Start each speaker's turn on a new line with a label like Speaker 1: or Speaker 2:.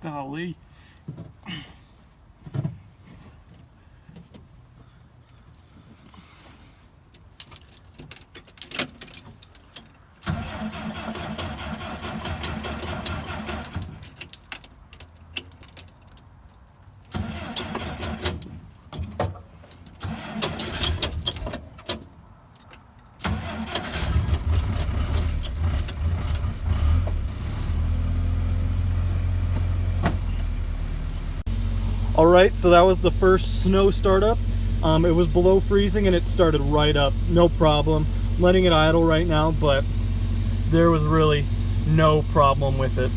Speaker 1: Golly. All right, so that was the first snow startup. It was below freezing and it started right up, no problem. I'm letting it idle right now, but there was really no problem with it.